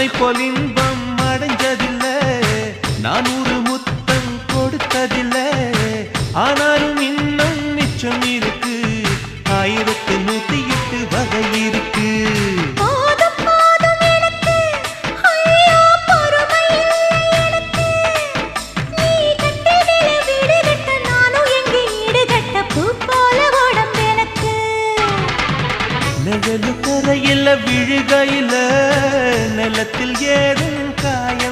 உன்னை போல் இன்பம் அடைஞ்சதில்லை, நான் ஒரு முத்தம் கொடுத்ததில்லை. ஆனாலும் இன்னும் மிச்சம் இருக்கு, 1108 வகை இருக்கு. நிழலு கரையில விழுகையில நிலத்தில் ஏதும் காய